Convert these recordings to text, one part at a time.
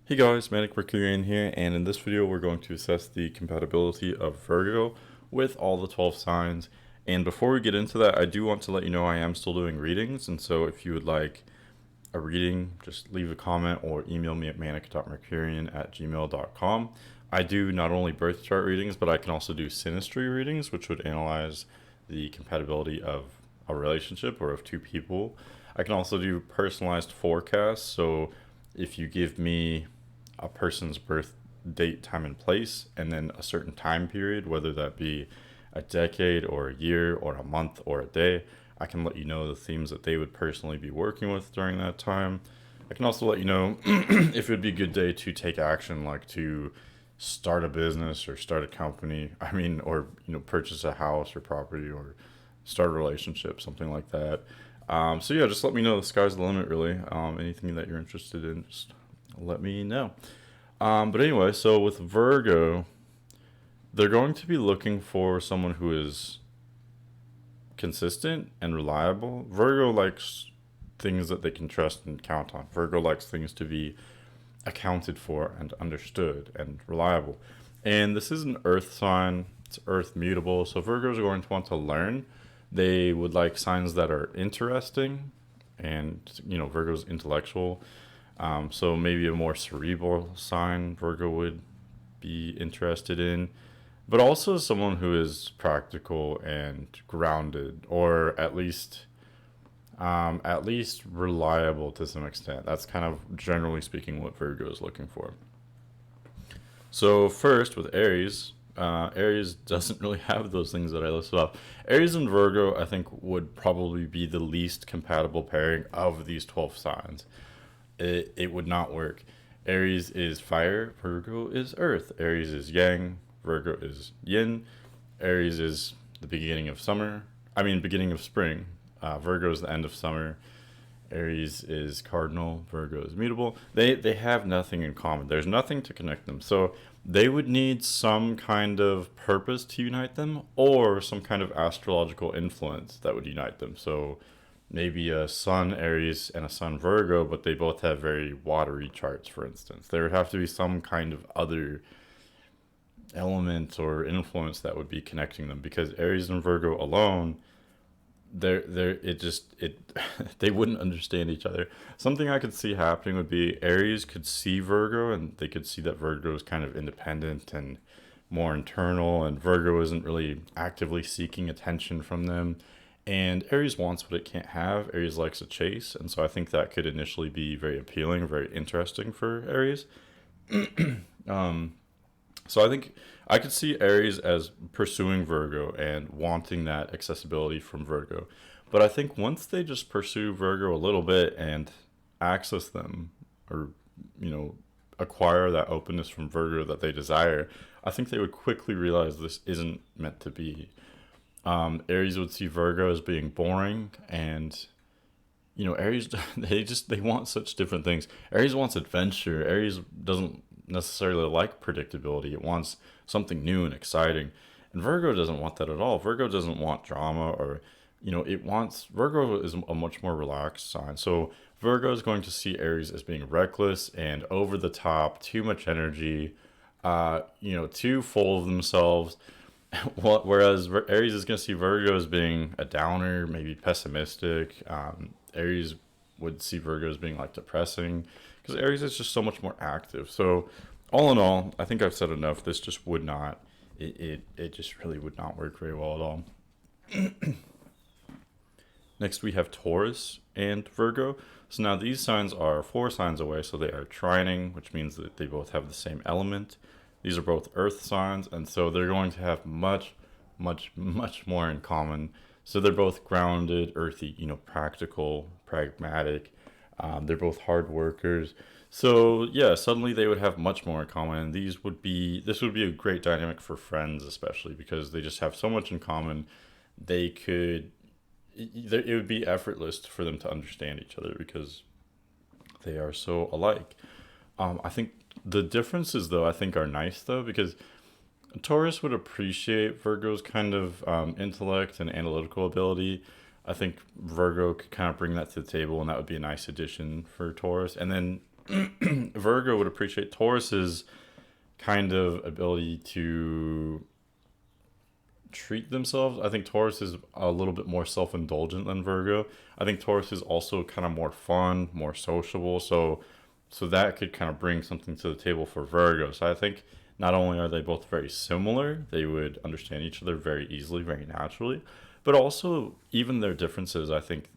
Hey guys, Manic Mercurian here, and in this video we're going to assess the compatibility of Virgo with all the 12 signs. And before we get into that, I do want to let you know I am still doing readings, and so if you would like a reading, just leave a comment or email me at manic.mercurian@gmail.com. I do not only birth chart readings, but I can also do synastry readings, which would analyze the compatibility of a relationship or of two people. I can also do personalized forecasts, so if you give me a person's birth date, time, and place, and then a certain time period, whether that be a decade or a year or a month or a day, I can let you know the themes that they would personally be working with during that time. I can also let you know if it would be a good day to take action, like to start a business or start a company. Or purchase a house or property or start a relationship, something like that. So yeah, just let me know. The sky's the limit, really. Anything that you're interested in, just let me know. But anyway, so with Virgo, they're going to be looking for someone who is consistent and reliable. Virgo likes things that they can trust and count on. Virgo likes things to be accounted for and understood and reliable. And this is an earth sign, it's earth mutable, so Virgos are going to want to learn. They would like signs that are interesting, and Virgo's intellectual. So maybe a more cerebral sign Virgo would be interested in, but also someone who is practical and grounded, or at least reliable to some extent. That's kind of generally speaking what Virgo is looking for. So first with Aries, Aries doesn't really have those things that I listed off. Aries and Virgo, I think, would probably be the least compatible pairing of these 12 signs. It would not work. Aries is fire, Virgo is earth. Aries is yang, Virgo is yin. Aries is the beginning of spring. Virgo is the end of summer. Aries is cardinal, Virgo is mutable. They have nothing in common. There's nothing to connect them. So they would need some kind of purpose to unite them, or some kind of astrological influence that would unite them. So maybe a Sun Aries and a Sun Virgo, but they both have very watery charts, for instance. There would have to be some kind of other element or influence that would be connecting them, because Aries and Virgo alone, they wouldn't understand each other. Something I could see happening would be Aries could see Virgo, and they could see that Virgo is kind of independent and more internal, and Virgo isn't really actively seeking attention from them. And Aries wants what it can't have. Aries likes a chase, and so I think that could initially be very appealing, very interesting for Aries. So I think I could see Aries as pursuing Virgo and wanting that accessibility from Virgo. But I think once they just pursue Virgo a little bit and access them, or, acquire that openness from Virgo that they desire, I think they would quickly realize this isn't meant to be. Aries would see Virgo as being boring, and Aries, they want such different things. Aries wants adventure. Aries doesn't necessarily like predictability. It wants something new and exciting. And Virgo doesn't want that at all. Virgo doesn't want drama, or Virgo is a much more relaxed sign. So Virgo is going to see Aries as being reckless and over the top, too much energy, too full of themselves. Whereas Aries is going to see Virgo as being a downer, maybe pessimistic. Aries would see Virgo as being like depressing, because Aries is just so much more active. So all in all, I think I've said enough. This just would not, it just really would not work very well at all. Next we have Taurus and Virgo. So now these signs are 4 signs away, so they are trining, which means that they both have the same element. These are both earth signs, and so they're going to have much, much, much more in common. So they're both grounded, earthy, practical, pragmatic. They're both hard workers. So yeah, suddenly they would have much more in common, and this would be a great dynamic for friends, especially because they just have so much in common. It would be effortless for them to understand each other because they are so alike. I think the differences, though, I think are nice, though, because Taurus would appreciate Virgo's kind of intellect and analytical ability. I think Virgo could kind of bring that to the table, and that would be a nice addition for Taurus. And then Virgo would appreciate Taurus's kind of ability to treat themselves. I think Taurus is a little bit more self-indulgent than Virgo. I think Taurus is also kind of more fun, more sociable. So that could kind of bring something to the table for Virgo. So I think not only are they both very similar, they would understand each other very easily, very naturally, but also even their differences, I think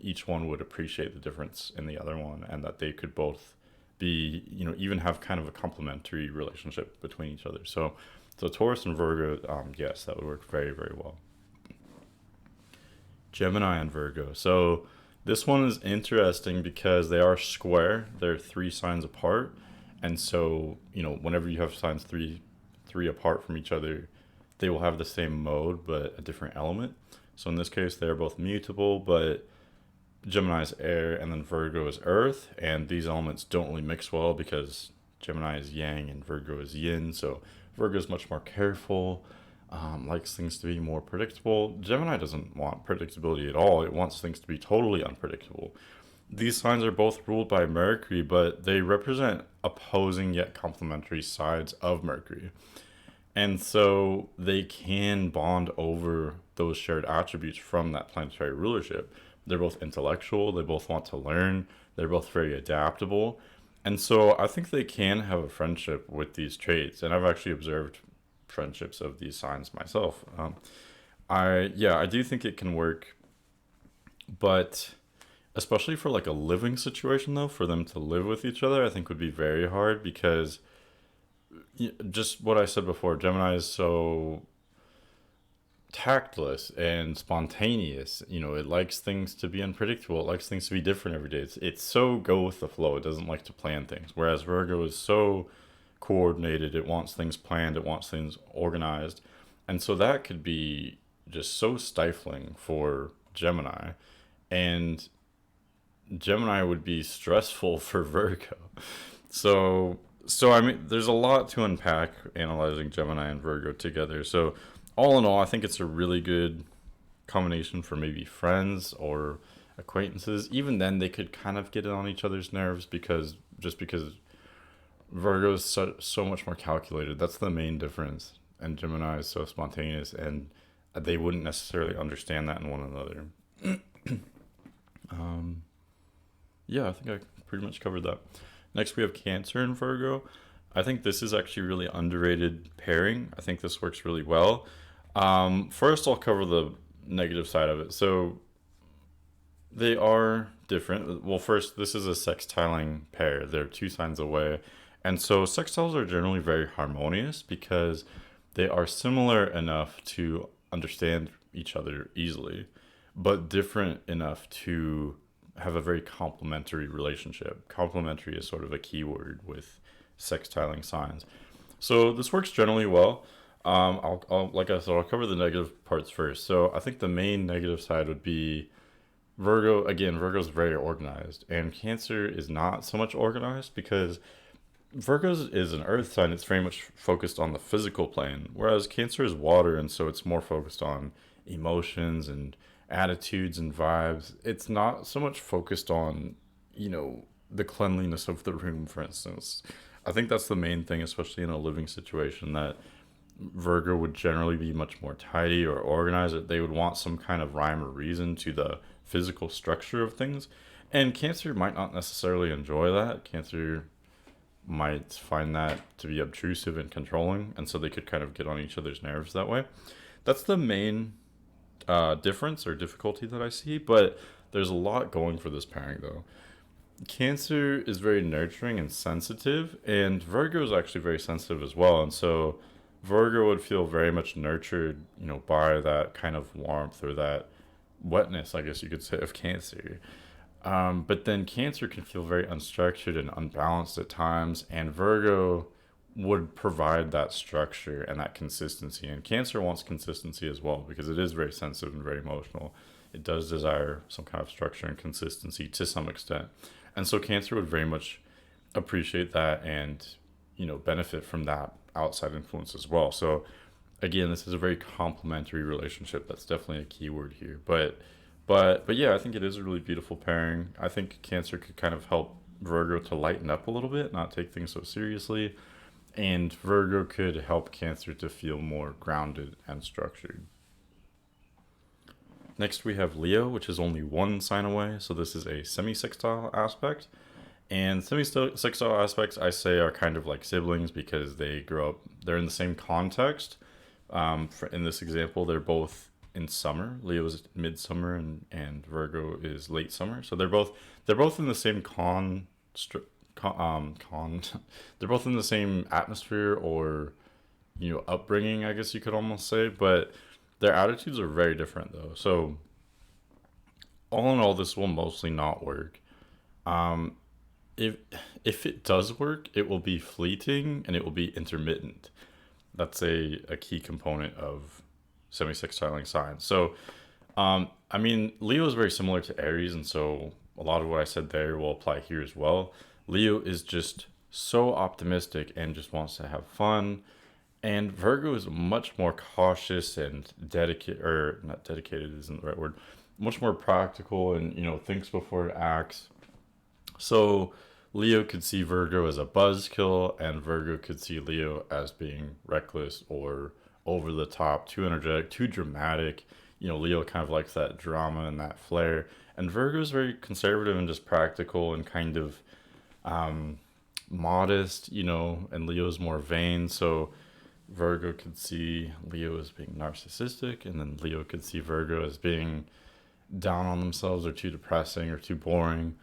each one would appreciate the difference in the other one, and that they could both be, even have kind of a complementary relationship between each other. So Taurus and Virgo, yes, that would work very, very well. Gemini and Virgo. So this one is interesting because they are square. They're three signs apart, and so whenever you have signs three apart from each other, they will have the same mode but a different element. So in this case, they're both mutable, but Gemini is air and then Virgo is earth, and these elements don't really mix well because Gemini is yang and Virgo is yin. So Virgo is much more careful, likes things to be more predictable. Gemini doesn't want predictability at all. It wants things to be totally unpredictable. These signs are both ruled by Mercury, but they represent opposing yet complementary sides of Mercury. And so they can bond over those shared attributes from that planetary rulership. They're both intellectual, they both want to learn, they're both very adaptable. And so I think they can have a friendship with these traits. And I've actually observed friendships of these signs myself. I do think it can work, but especially for like a living situation though, for them to live with each other, I think would be very hard because just what I said before, Gemini is so tactless and spontaneous. It likes things to be unpredictable. It likes things to be different every day. It's so go with the flow. It doesn't like to plan things. Whereas Virgo is so coordinated. It wants things planned. It wants things organized. And so that could be just so stifling for Gemini. And Gemini would be stressful for Virgo. So I mean, there's a lot to unpack analyzing Gemini and Virgo together. So all in all, I think it's a really good combination for maybe friends or acquaintances. Even then, they could kind of get on each other's nerves because Virgo is so much more calculated. That's the main difference. And Gemini is so spontaneous, and they wouldn't necessarily understand that in one another. Yeah, I think I pretty much covered that. Next, we have Cancer and Virgo. I think this is actually really underrated pairing. I think this works really well. First, I'll cover the negative side of it. So they are different. Well, first, this is a sextiling pair. They're two signs away. And so sextiles are generally very harmonious because they are similar enough to understand each other easily, but different enough to have a very complementary relationship. Complementary is sort of a key word with sextiling signs. So this works generally well. Like I said, I'll cover the negative parts first. So I think the main negative side would be Virgo. Again, Virgo's very organized, and Cancer is not so much organized because Virgo is an earth sign. It's very much focused on the physical plane, whereas Cancer is water, and so it's more focused on emotions and attitudes and vibes. It's not so much focused on, the cleanliness of the room, for instance. I think that's the main thing, especially in a living situation, that Virgo would generally be much more tidy or organized. They would want some kind of rhyme or reason to the physical structure of things. And Cancer might not necessarily enjoy that. Cancer might find that to be obtrusive and controlling, and so they could kind of get on each other's nerves that way. That's the main difference or difficulty that I see, but there's a lot going for this pairing though. Cancer is very nurturing and sensitive, and Virgo is actually very sensitive as well, and so Virgo would feel very much nurtured, by that kind of warmth or that wetness, I guess you could say, of Cancer. But then Cancer can feel very unstructured and unbalanced at times, and Virgo would provide that structure and that consistency. And Cancer wants consistency as well because it is very sensitive and very emotional. It does desire some kind of structure and consistency to some extent. And so Cancer would very much appreciate that and, benefit from that outside influence as well. So again, this is a very complementary relationship. That's definitely a key word here. But yeah, I think it is a really beautiful pairing. I think Cancer could kind of help Virgo to lighten up a little bit, not take things so seriously. And Virgo could help Cancer to feel more grounded and structured. Next, we have Leo, which is only one sign away. So this is a semi-sextile aspect. And semi-sextile aspects, I say, are kind of like siblings because they grow up, they're in the same context. In this example, they're both in summer. Leo is midsummer and Virgo is late summer. So they're both in the same they're both in the same atmosphere or upbringing, I guess you could almost say, but their attitudes are very different though. So all in all, this will mostly not work. Um, if if it does work, it will be fleeting and it will be intermittent. That's a key component of semi-sextiling signs. So, I mean, Leo is very similar to Aries, and so a lot of what I said there will apply here as well. Leo is just so optimistic and just wants to have fun, and Virgo is much more cautious and dedicated, or not dedicated isn't the right word, much more practical and thinks before it acts. So Leo could see Virgo as a buzzkill, and Virgo could see Leo as being reckless or over the top, too energetic, too dramatic. Leo kind of likes that drama and that flair. And Virgo is very conservative and just practical and kind of modest, and Leo's more vain. So Virgo could see Leo as being narcissistic, and then Leo could see Virgo as being down on themselves or too depressing or too boring.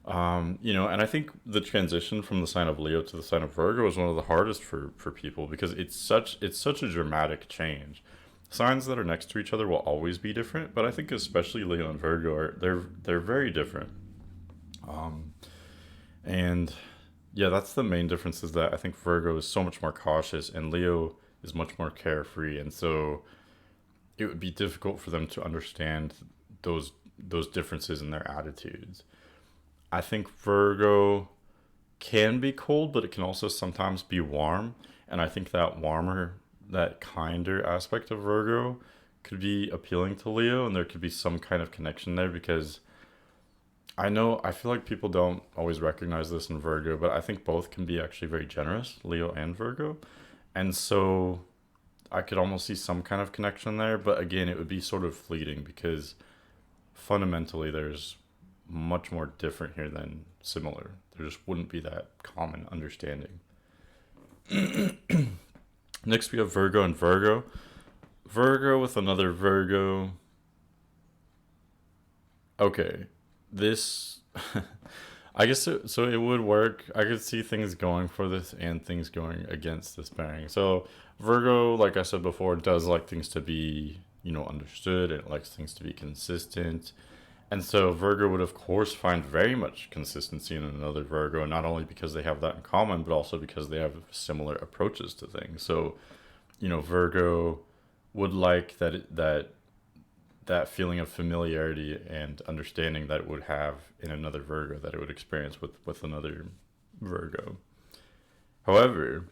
And I think the transition from the sign of Leo to the sign of Virgo is one of the hardest for people because it's such a dramatic change. Signs that are next to each other will always be different, but I think especially Leo and Virgo they're very different. Um, and yeah, that's the main difference is that I think Virgo is so much more cautious and Leo is much more carefree, and so it would be difficult for them to understand those those differences in their attitudes. I think Virgo can be cold, but it can also sometimes be warm. And I think that warmer, that kinder aspect of Virgo could be appealing to Leo, and there could be some kind of connection there because I feel like people don't always recognize this in Virgo, but I think both can be actually very generous, Leo and Virgo. And so I could almost see some kind of connection there, but again, it would be sort of fleeting because fundamentally there's much more different here than similar. There just wouldn't be that common understanding. Next, we have Virgo and Virgo. Virgo with another Virgo. Okay, this. I guess so. It would work. I could see things going for this and things going against this pairing. So Virgo, like I said before, does like things to be understood, and it likes things to be consistent. And so Virgo would, of course, find very much consistency in another Virgo, not only because they have that in common, but also because they have similar approaches to things. So, Virgo would like that feeling of familiarity and understanding that it would have in another Virgo that it would experience with another Virgo. However,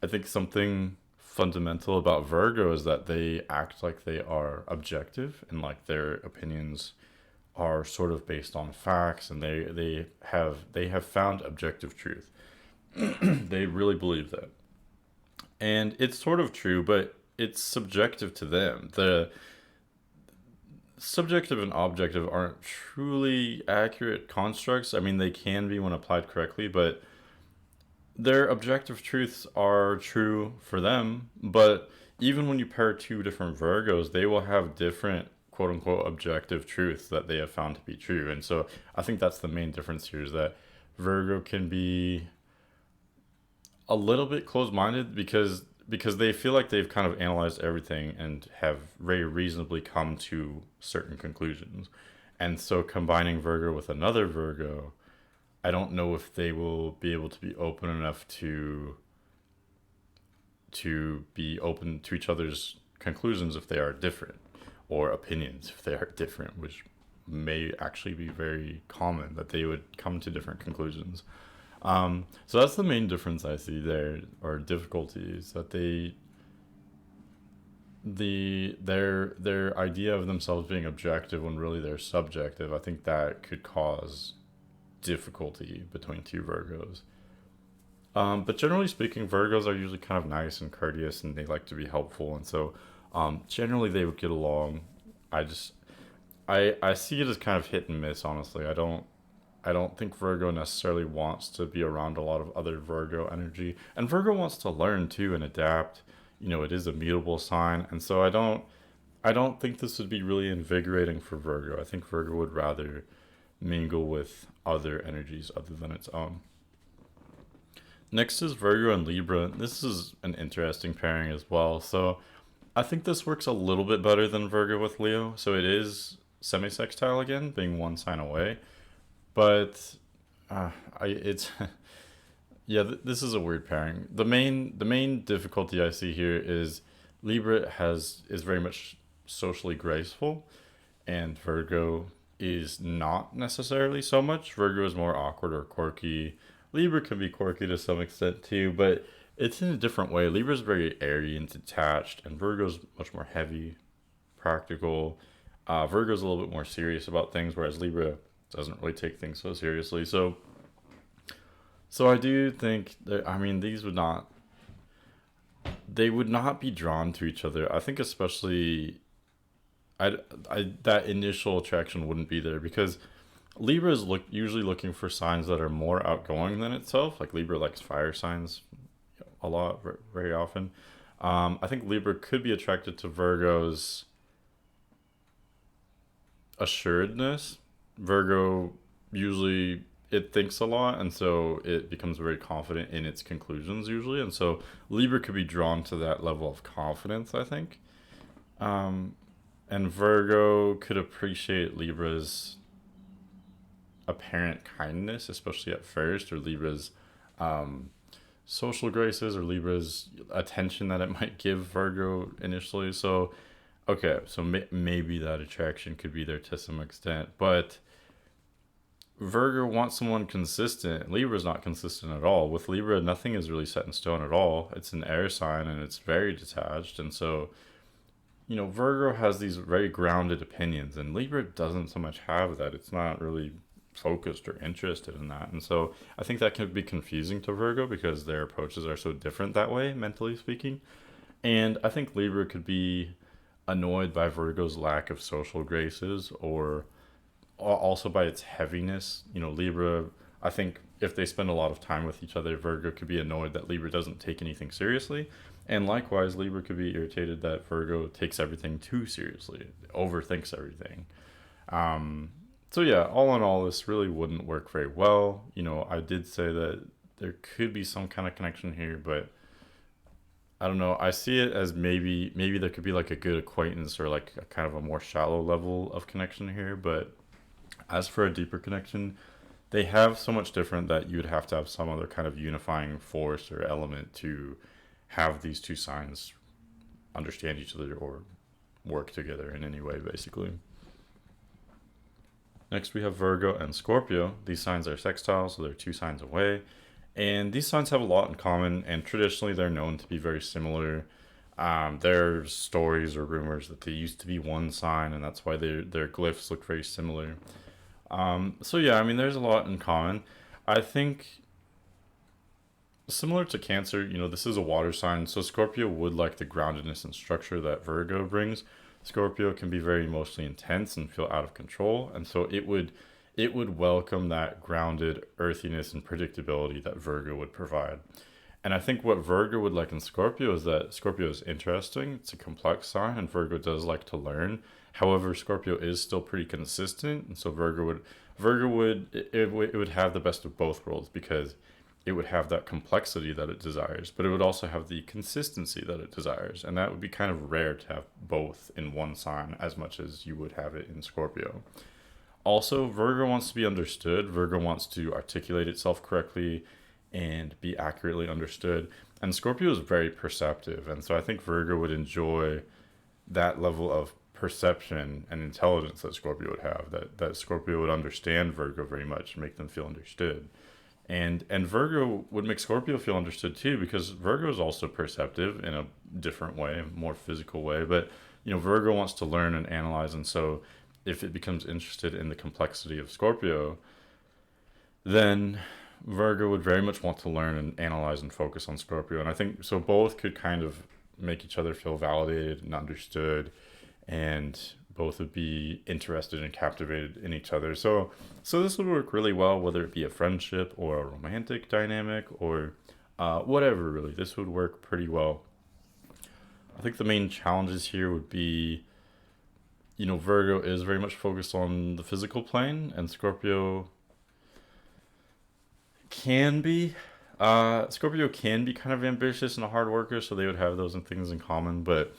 I think something fundamental about Virgo is that they act like they are objective and like their opinions are sort of based on facts, and they have found objective truth. They really believe that, and it's sort of true, but it's subjective to them. The subjective and objective aren't truly accurate constructs. I mean, they can be when applied correctly, but their objective truths are true for them. But even when you pair two different Virgos, they will have different quote unquote objective truths that they have found to be true. And so I think that's the main difference here is that Virgo can be a little bit closed-minded because they feel like they've kind of analyzed everything and have very reasonably come to certain conclusions. And so combining Virgo with another Virgo, I don't know if they will be able to be open enough to be open to each other's conclusions if they are different, or opinions if they are different, which may actually be very common that they would come to different conclusions. So that's the main difference I see there, or difficulties that their idea of themselves being objective when really they're subjective. I think that could cause difficulty between two Virgos. But generally speaking, Virgos are usually kind of nice and courteous, and they like to be helpful, and so generally they would get along. I just I see it as kind of hit and miss. Honestly, I don't think Virgo necessarily wants to be around a lot of other Virgo energy, and Virgo wants to learn too and adapt. It is a mutable sign, and so I don't think this would be really invigorating for Virgo. I think Virgo would rather mingle with other energies other than its own. Next is Virgo and Libra. This is an interesting pairing as well. So I think this works a little bit better than Virgo with Leo. So it is semi-sextile again, being one sign away. But it's yeah, this is a weird pairing. The main difficulty I see here is Libra is very much socially graceful, and Virgo is not necessarily so much. Virgo is more awkward or quirky. Libra can be quirky to some extent too, but it's in a different way. Libra's very airy and detached, and Virgo's much more heavy, practical. Virgo's a little bit more serious about things, whereas Libra doesn't really take things so seriously. So I do think that, I mean, they would not be drawn to each other. I think especially that initial attraction wouldn't be there because Libra is usually looking for signs that are more outgoing than itself. Like Libra likes fire signs a lot, very often. I think Libra could be attracted to Virgo's assuredness. Virgo usually it thinks a lot, and so it becomes very confident in its conclusions usually, and so Libra could be drawn to that level of confidence, I think. And Virgo could appreciate Libra's apparent kindness, especially at first, or Libra's social graces, or Libra's attention that it might give Virgo initially. So, okay, so maybe that attraction could be there to some extent, but Virgo wants someone consistent. Libra's not consistent at all. With Libra, nothing is really set in stone at all. It's an air sign and it's very detached, and so Virgo has these very grounded opinions, and Libra doesn't so much have that. It's not really focused or interested in that. And so I think that can be confusing to Virgo because their approaches are so different that way, mentally speaking. And I think Libra could be annoyed by Virgo's lack of social graces, or also by its heaviness. Libra, I think if they spend a lot of time with each other, Virgo could be annoyed that Libra doesn't take anything seriously. And likewise, Libra could be irritated that Virgo takes everything too seriously, overthinks everything. So yeah, all in all, this really wouldn't work very well. I did say that there could be some kind of connection here, but I don't know. I see it as maybe there could be like a good acquaintance or like a kind of a more shallow level of connection here. But as for a deeper connection, they have so much different that you would have to have some other kind of unifying force or element to have these two signs understand each other or work together in any way, basically. Next, we have Virgo and Scorpio. These signs are sextile, so they're two signs away. And these signs have a lot in common, and traditionally they're known to be very similar. There's stories or rumors that they used to be one sign, and that's why their glyphs look very similar. So yeah, I mean, there's a lot in common. I think similar to Cancer, this is a water sign, so Scorpio would like the groundedness and structure that Virgo brings. Scorpio can be very emotionally intense and feel out of control, and so it would welcome that grounded earthiness and predictability that Virgo would provide. And I think what Virgo would like in Scorpio is that Scorpio is interesting. It's a complex sign, and Virgo does like to learn. However, Scorpio is still pretty consistent, and so it would have the best of both worlds because it would have that complexity that it desires, but it would also have the consistency that it desires. And that would be kind of rare to have both in one sign as much as you would have it in Scorpio. Also, Virgo wants to be understood. Virgo wants to articulate itself correctly and be accurately understood. And Scorpio is very perceptive. And so I think Virgo would enjoy that level of perception and intelligence that Scorpio would have, that Scorpio would understand Virgo very much and make them feel understood. And Virgo would make Scorpio feel understood too, because Virgo is also perceptive in a different way, a more physical way. But Virgo wants to learn and analyze, and so if it becomes interested in the complexity of Scorpio, then Virgo would very much want to learn and analyze and focus on Scorpio. And I think so both could kind of make each other feel validated and understood, and both would be interested and captivated in each other. So this would work really well, whether it be a friendship or a romantic dynamic or whatever, really. This would work pretty well. I think the main challenges here would be, Virgo is very much focused on the physical plane, and Scorpio can be kind of ambitious and a hard worker, so they would have those things in common. But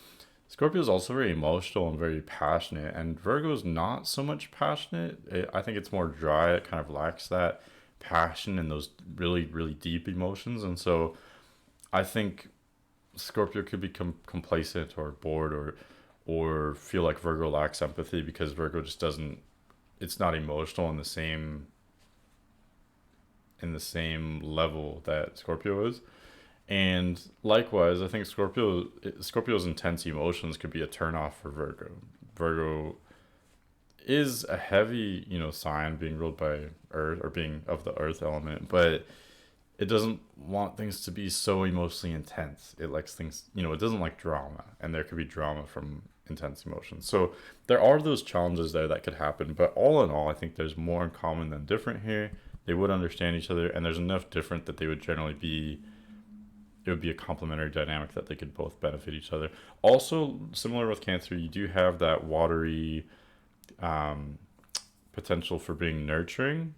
Scorpio is also very emotional and very passionate, and Virgo is not so much passionate. I think it's more dry. It kind of lacks that passion and those really, really deep emotions. And so I think Scorpio could become complacent or bored or feel like Virgo lacks empathy because Virgo just doesn't. It's not emotional in the same level that Scorpio is. And likewise, I think Scorpio's intense emotions could be a turnoff for Virgo. Virgo is a heavy, sign being ruled by Earth or being of the Earth element, but it doesn't want things to be so emotionally intense. It likes things, it doesn't like drama, and there could be drama from intense emotions. So there are those challenges there that could happen, but all in all, I think there's more in common than different here. They would understand each other, and there's enough different that they would generally be. It would be a complementary dynamic that they could both benefit each other. Also, similar with Cancer, you do have that watery potential for being nurturing,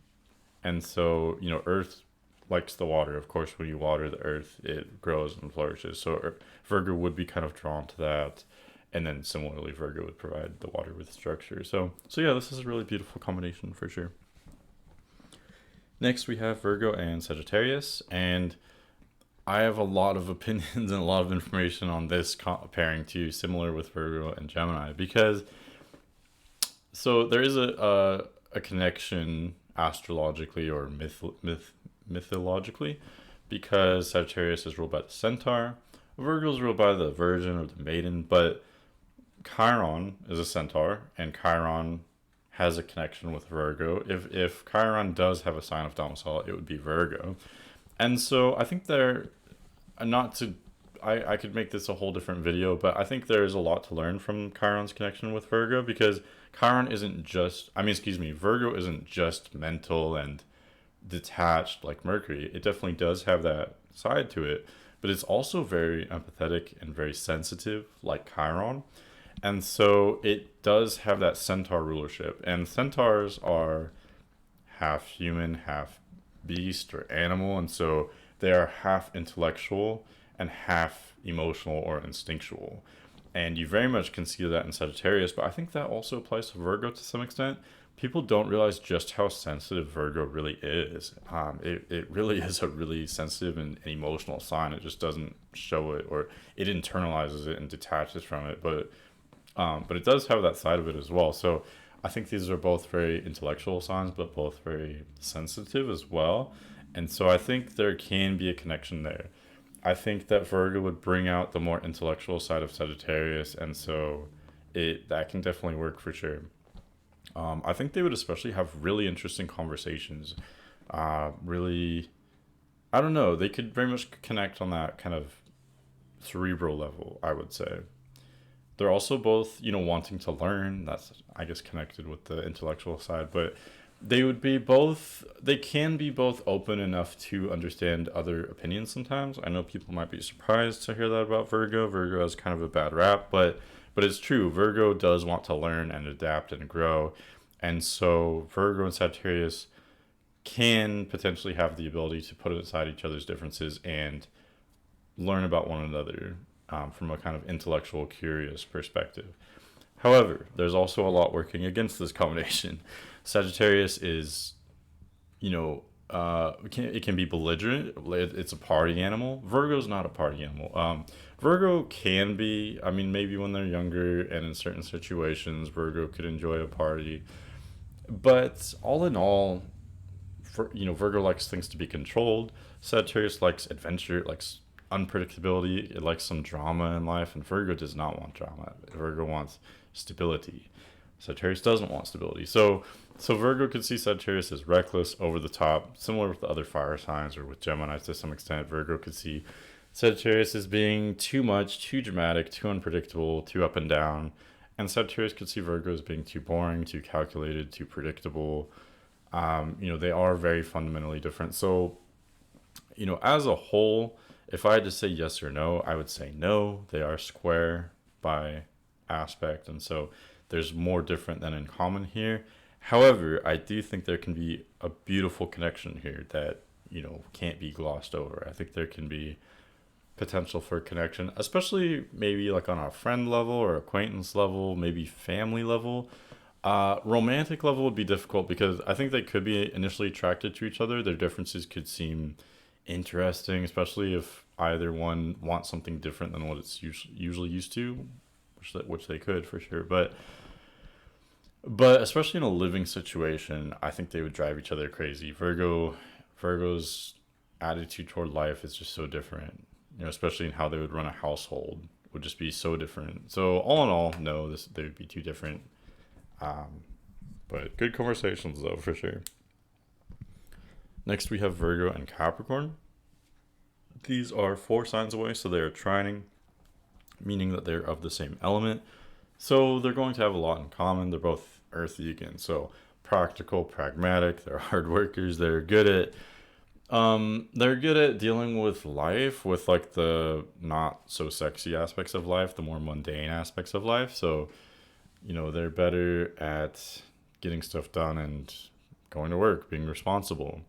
and so Earth likes the water. Of course, when you water the Earth, it grows and flourishes. So Virgo would be kind of drawn to that, and then similarly, Virgo would provide the water with structure. So yeah, this is a really beautiful combination for sure. Next, we have Virgo and Sagittarius, and I have a lot of opinions and a lot of information on this pairing too, similar with Virgo and Gemini, because there is a connection astrologically or mythologically, because Sagittarius is ruled by the Centaur, Virgo is ruled by the Virgin or the Maiden, but Chiron is a Centaur, and Chiron has a connection with Virgo. If Chiron does have a sign of domicile, it would be Virgo. And so I think I could make this a whole different video, but I think there is a lot to learn from Chiron's connection with Virgo, because Virgo isn't just mental and detached like Mercury. It definitely does have that side to it, but it's also very empathetic and very sensitive like Chiron. And so it does have that centaur rulership. And centaurs are half human, half beast or animal. And so they are half intellectual and half emotional or instinctual. And you very much can see that in Sagittarius, but I think that also applies to Virgo to some extent. People don't realize just how sensitive Virgo really is. It really is a really sensitive and emotional sign. It just doesn't show it, or it internalizes it and detaches from it. But it does have that side of it as well. So I think these are both very intellectual signs, but both very sensitive as well. And so I think there can be a connection there. I think that Virgo would bring out the more intellectual side of Sagittarius, and so that can definitely work for sure. I think they would especially have really interesting conversations. Really, I don't know. They could very much connect on that kind of cerebral level, I would say. They're also both, wanting to learn. That's, I guess, connected with the intellectual side. But they can be both open enough to understand other opinions sometimes. I know people might be surprised to hear that about Virgo. Virgo has kind of a bad rap, but it's true. Virgo does want to learn and adapt and grow. And so Virgo and Sagittarius can potentially have the ability to put aside each other's differences and learn about one another from a kind of intellectual, curious perspective. However, there's also a lot working against this combination. Sagittarius is, it can be belligerent. It's a party animal. Virgo's not a party animal. Virgo can be, maybe when they're younger and in certain situations, Virgo could enjoy a party. But all in all, Virgo likes things to be controlled. Sagittarius likes adventure, likes unpredictability. It likes some drama in life, and Virgo does not want drama. Virgo wants stability. Sagittarius doesn't want stability. So Virgo could see Sagittarius as reckless, over the top, similar with the other fire signs or with Gemini to some extent. Virgo could see Sagittarius as being too much, too dramatic, too unpredictable, too up and down. And Sagittarius could see Virgo as being too boring, too calculated, too predictable. They are very fundamentally different. So, as a whole, if I had to say yes or no, I would say no. They are square by aspect. And so there's more different than in common here. However, I do think there can be a beautiful connection here that, can't be glossed over. I think there can be potential for connection, especially maybe like on a friend level or acquaintance level, maybe family level. Romantic level would be difficult because I think they could be initially attracted to each other. Their differences could seem interesting, especially if either one wants something different than what it's usually used to, which they could for sure. But especially in a living situation, I think they would drive each other crazy. Virgo's attitude toward life is just so different. Especially in how they would run a household would just be so different. So all in all, no, they would be too different. But good conversations though, for sure. Next we have Virgo and Capricorn. These are 4 signs away, so they are trining, meaning that they're of the same element. So they're going to have a lot in common. They're both earthy again, so practical, pragmatic. They're hard workers. They're good at dealing with life, with like the not so sexy aspects of life, the more mundane aspects of life. So, they're better at getting stuff done and going to work, being responsible.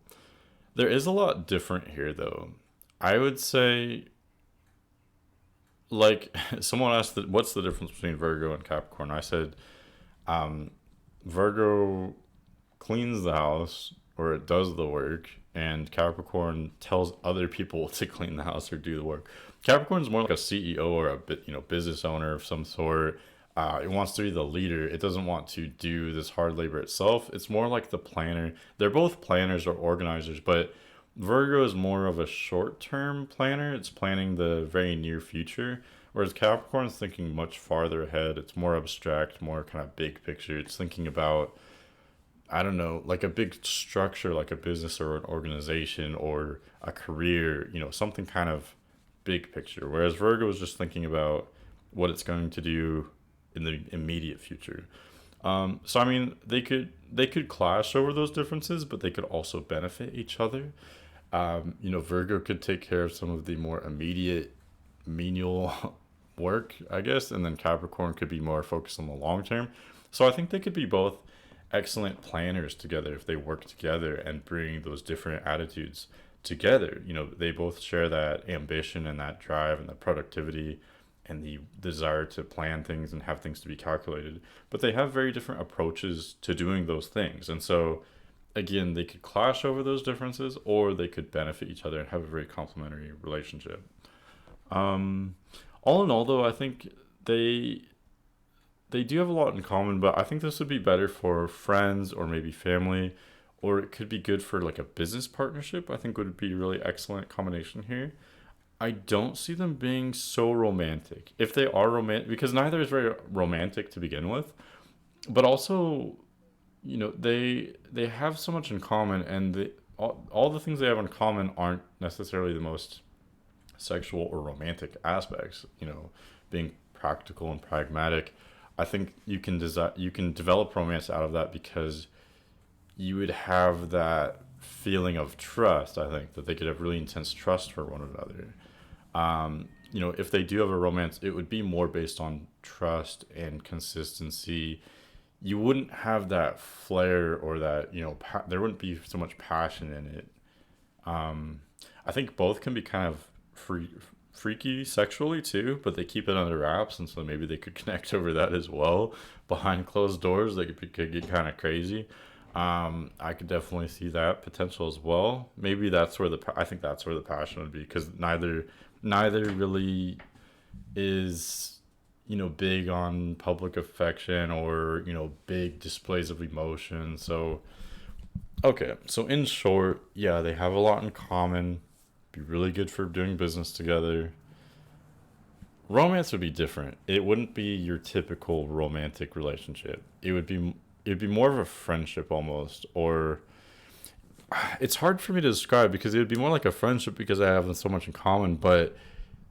There is a lot different here though. I would say, like, someone asked what's the difference between Virgo and Capricorn. I said, Virgo cleans the house, or it does the work, and Capricorn tells other people to clean the house or do the work. Capricorn's more like a CEO or a business owner of some sort. It wants to be the leader. It doesn't want to do this hard labor itself. It's more like the planner. They're both planners or organizers, but Virgo is more of a short-term planner. It's planning the very near future, whereas Capricorn is thinking much farther ahead. It's more abstract, more kind of big picture. It's thinking about, I don't know, like a big structure, like a business or an organization or a career, something kind of big picture. Whereas Virgo is just thinking about what it's going to do in the immediate future. So I mean, they could clash over those differences, but they could also benefit each other. Virgo could take care of some of the more immediate menial work, I guess, and then Capricorn could be more focused on the long term. So I think they could be both excellent planners together if they work together and bring those different attitudes together. They both share that ambition and that drive and the productivity and the desire to plan things and have things to be calculated. But they have very different approaches to doing those things. And so, again, they could clash over those differences or they could benefit each other and have a very complementary relationship. All in all, though, I think they do have a lot in common, but I think this would be better for friends or maybe family, or it could be good for like a business partnership. I think would be a really excellent combination here. I don't see them being so romantic. If they are romantic, because neither is very romantic to begin with, but also, they have so much in common, and all the things they have in common aren't necessarily the most sexual or romantic aspects. Being practical and pragmatic. I think you can develop romance out of that because you would have that feeling of trust. I think that they could have really intense trust for one another. If they do have a romance, it would be more based on trust and consistency. You wouldn't have that flair or that, there wouldn't be so much passion in it. I think both can be kind of freaky sexually too, but they keep it under wraps, and so maybe they could connect over that as well. Behind closed doors, they could get kind of crazy. I could definitely see that potential as well. Maybe I think that's where the passion would be, because neither really is big on public affection or big displays of emotion. So okay, so in short, yeah, they have a lot in common. Be really good for doing business together. Romance would be different. It wouldn't be your typical romantic relationship. It would be more of a friendship almost, or it's hard for me to describe because it would be more like a friendship because I have so much in common. But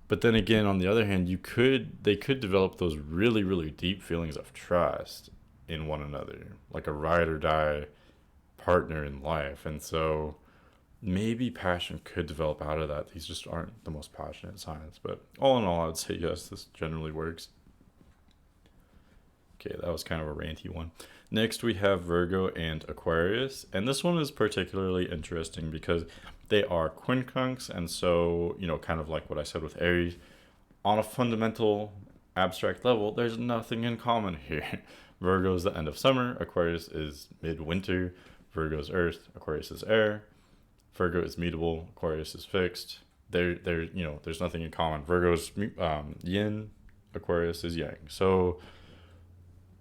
then again, on the other hand, they could develop those really really deep feelings of trust in one another, like a ride or die partner in life, and so maybe passion could develop out of that. These just aren't the most passionate signs, but all in all, I'd say yes, this generally works. Okay, that was kind of a ranty one. Next, we have Virgo and Aquarius, and this one is particularly interesting because they are quincunx, and so, kind of like what I said with Aries, on a fundamental abstract level, there's nothing in common here. Virgo is the end of summer, Aquarius is midwinter, Virgo is earth, Aquarius is air, Virgo is mutable, Aquarius is fixed. There's nothing in common. Virgo is yin, Aquarius is yang. So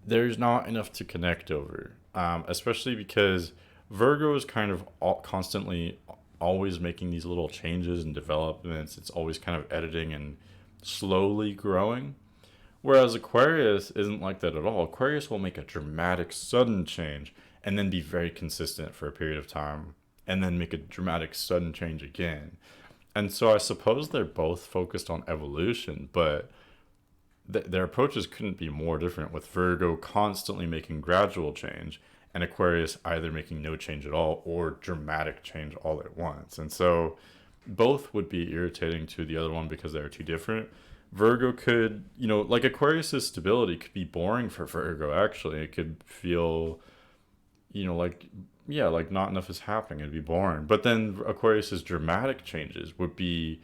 there's not enough to connect over, especially because Virgo is kind of constantly always making these little changes and developments. It's always kind of editing and slowly growing. Whereas Aquarius isn't like that at all. Aquarius will make a dramatic, sudden change and then be very consistent for a period of time and then make a dramatic, sudden change again. And so I suppose they're both focused on evolution, but their approaches couldn't be more different, with Virgo constantly making gradual change and Aquarius either making no change at all or dramatic change all at once. And so both would be irritating to the other one because they're too different. Virgo could, like Aquarius's stability could be boring for Virgo, actually. It could feel, like, yeah, like not enough is happening. It'd be boring. But then Aquarius's dramatic changes would be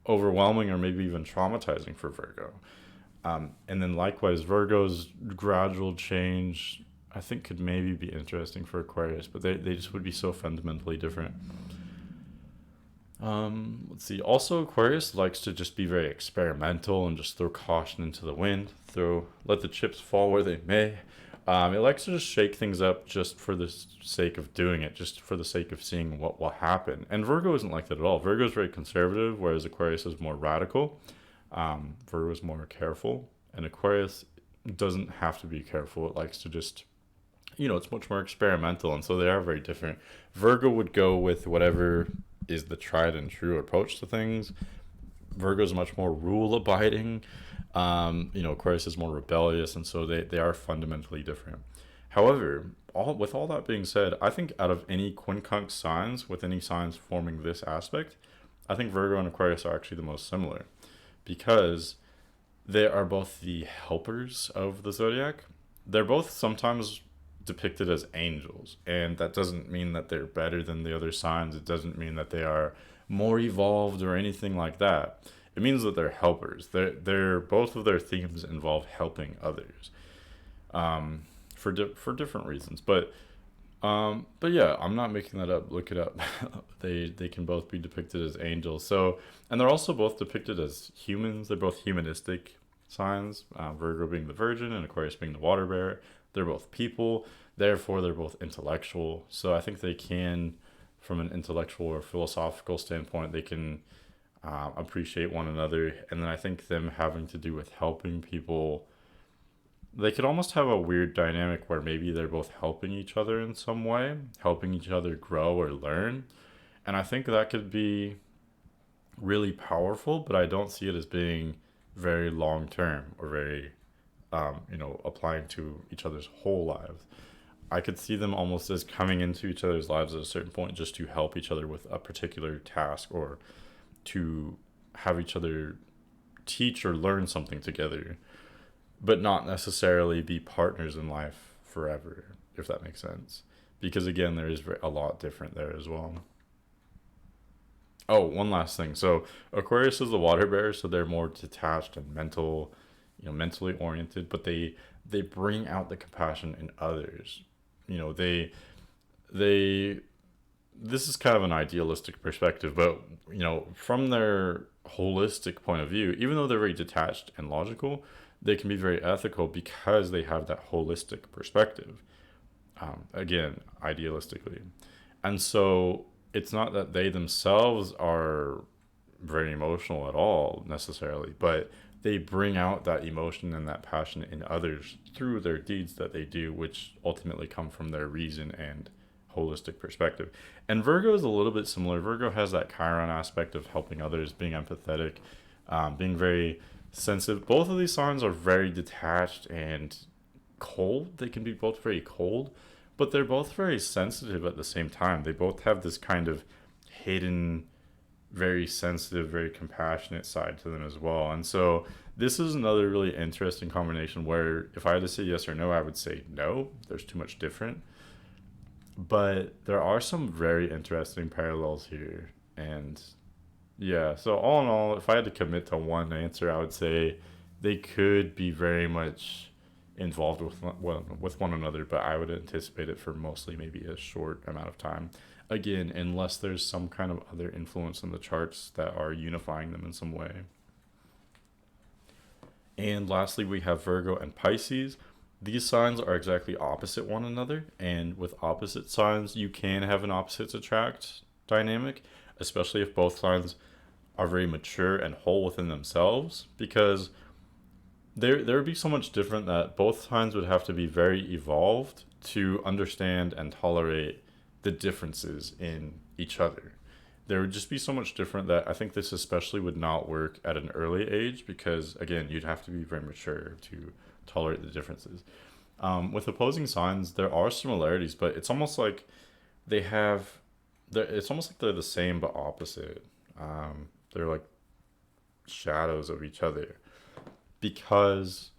overwhelming or maybe even traumatizing for Virgo. And then likewise, Virgo's gradual change, I think, could maybe be interesting for Aquarius, but they just would be so fundamentally different. Let's see. Also, Aquarius likes to just be very experimental and just throw caution into the wind, let the chips fall where they may. It likes to just shake things up just for the sake of doing it, just for the sake of seeing what will happen. And Virgo isn't like that at all. Virgo is very conservative, whereas Aquarius is more radical. Virgo is more careful, and Aquarius doesn't have to be careful. It likes to just, it's much more experimental, and so they are very different. Virgo would go with whatever is the tried and true approach to things. Virgo is much more rule abiding. Aquarius is more rebellious, and so they are fundamentally different. However, with all that being said, I think out of any quincunx signs, with any signs forming this aspect, I think Virgo and Aquarius are actually the most similar because they are both the helpers of the zodiac. They're both sometimes depicted as angels, and that doesn't mean that they're better than the other signs. It doesn't mean that they are more evolved or anything like that. It means that they're helpers. They're both of their themes involve helping others, for different reasons. But yeah, I'm not making that up. Look it up. They can both be depicted as angels. So, and they're also both depicted as humans. They're both humanistic signs. Virgo being the Virgin and Aquarius being the Water Bearer. They're both people. Therefore, they're both intellectual. So I think they can, from an intellectual or philosophical standpoint, they can appreciate one another. And then I think them having to do with helping people, they could almost have a weird dynamic where maybe they're both helping each other in some way, helping each other grow or learn. And I think that could be really powerful, but I don't see it as being very long term or very, applying to each other's whole lives. I could see them almost as coming into each other's lives at a certain point just to help each other with a particular task or to have each other teach or learn something together, but not necessarily be partners in life forever, if that makes sense. Because again, there is a lot different there as well. Oh, one last thing. So Aquarius is the water bearer, so they're more detached and mentally oriented, but they bring out the compassion in others. They this is kind of an idealistic perspective, but from their holistic point of view, even though they're very detached and logical, they can be very ethical because they have that holistic perspective. Again, idealistically. And so it's not that they themselves are very emotional at all necessarily, but they bring out that emotion and that passion in others through their deeds that they do, which ultimately come from their reason and holistic perspective. And Virgo is a little bit similar. Virgo has that Chiron aspect of helping others, being empathetic, being very sensitive. Both of these signs are very detached and cold. They can be both very cold, but they're both very sensitive at the same time. They both have this kind of hidden, very sensitive, very compassionate side to them as well. And so this is another really interesting combination where if I had to say yes or no, I would say no. There's too much different. But there are some very interesting parallels here. And yeah, so all in all, if I had to commit to one answer, I would say they could be very much involved with one another, but I would anticipate it for mostly maybe a short amount of time. Again, unless there's some kind of other influence in the charts that are unifying them in some way. And lastly, we have Virgo and Pisces. These signs are exactly opposite one another, and with opposite signs, you can have an opposites attract dynamic, especially if both signs are very mature and whole within themselves, because there would be so much different that both signs would have to be very evolved to understand and tolerate the differences in each other. There would just be so much different that I think this especially would not work at an early age because, again, you'd have to be very mature to tolerate the differences. With opposing signs, there are similarities, but it's almost like they have, it's almost like they're the same but opposite. They're like shadows of each other because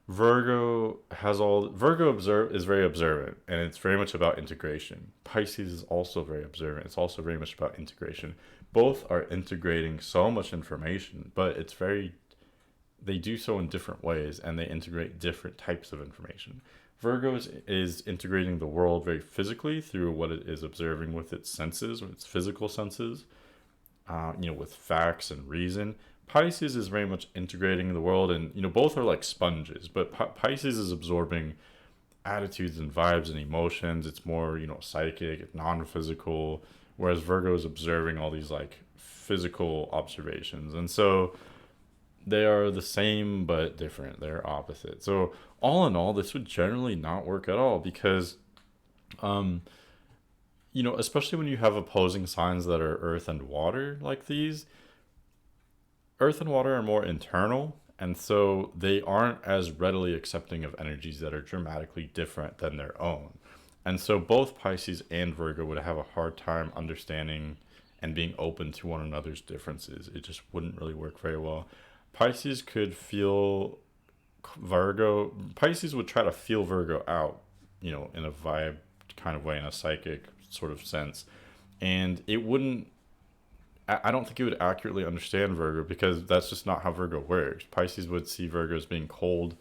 Virgo is very observant and it's very much about integration. Pisces is also very observant. It's also very much about integration. Both are integrating so much information, but they do so in different ways and they integrate different types of information. Virgo is integrating the world very physically through what it is observing with its senses, with its physical senses, with facts and reason. Pisces is very much integrating the world, and both are like sponges. But Pisces is absorbing attitudes and vibes and emotions. It's more psychic, non-physical, whereas Virgo is observing all these like physical observations, and so they are the same but different. They're opposite. So all in all, this would generally not work at all because, especially when you have opposing signs that are Earth and Water like these. Earth and water are more internal, and so they aren't as readily accepting of energies that are dramatically different than their own. And so both Pisces and Virgo would have a hard time understanding and being open to one another's differences. It just wouldn't really work very well. Pisces could feel Virgo, Pisces would try to feel Virgo out, in a vibe kind of way, in a psychic sort of sense. And it wouldn't, I don't think it would accurately understand Virgo because that's just not how Virgo works. Pisces would see Virgo as being cold,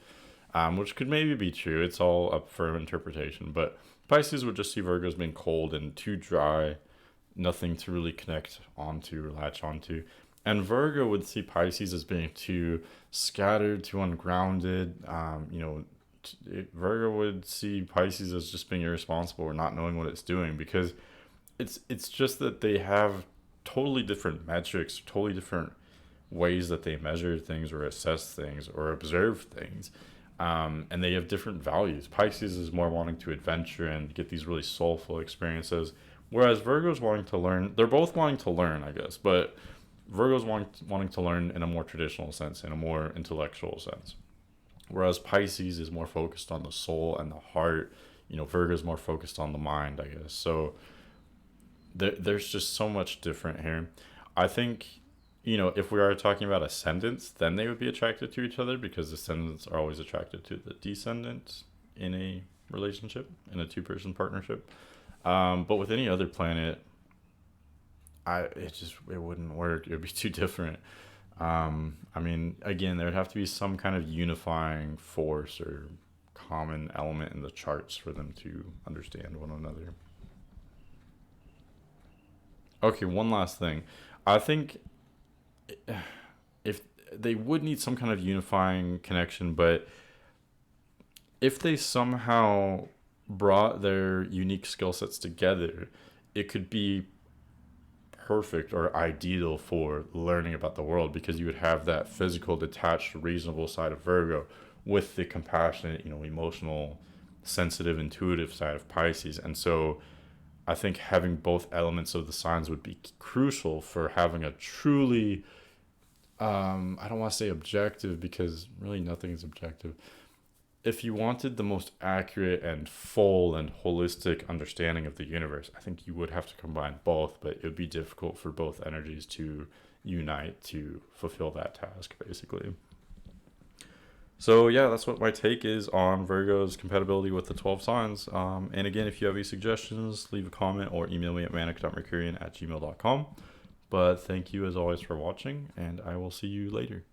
which could maybe be true. It's all up for interpretation. But Pisces would just see Virgo as being cold and too dry, nothing to really connect onto or latch onto. And Virgo would see Pisces as being too scattered, too ungrounded. Virgo would see Pisces as just being irresponsible or not knowing what it's doing because it's just that they have totally different metrics, totally different ways that they measure things or assess things or observe things. And they have different values. Pisces is more wanting to adventure and get these really soulful experiences, whereas Virgo's wanting to learn. They're both wanting to learn, I guess, but Virgo's wanting to learn in a more traditional sense, in a more intellectual sense. Whereas Pisces is more focused on the soul and the heart. Virgo's more focused on the mind, I guess. So there's just so much different here. I think, if we are talking about ascendants, then they would be attracted to each other because ascendants are always attracted to the descendants in a relationship, in a two-person partnership. But with any other planet, it wouldn't work. It would be too different. Again, there would have to be some kind of unifying force or common element in the charts for them to understand one another. Okay, one last thing. I think if they would need some kind of unifying connection, but if they somehow brought their unique skill sets together, it could be perfect or ideal for learning about the world, because you would have that physical, detached, reasonable side of Virgo with the compassionate, emotional, sensitive, intuitive side of Pisces. And so I think having both elements of the signs would be crucial for having a truly, I don't want to say objective, because really nothing is objective. If you wanted the most accurate and full and holistic understanding of the universe, I think you would have to combine both, but it would be difficult for both energies to unite to fulfill that task, basically. So yeah, that's what my take is on Virgo's compatibility with the 12 signs. And again, if you have any suggestions, leave a comment or email me at manic.mercurian@gmail.com. But thank you as always for watching, and I will see you later.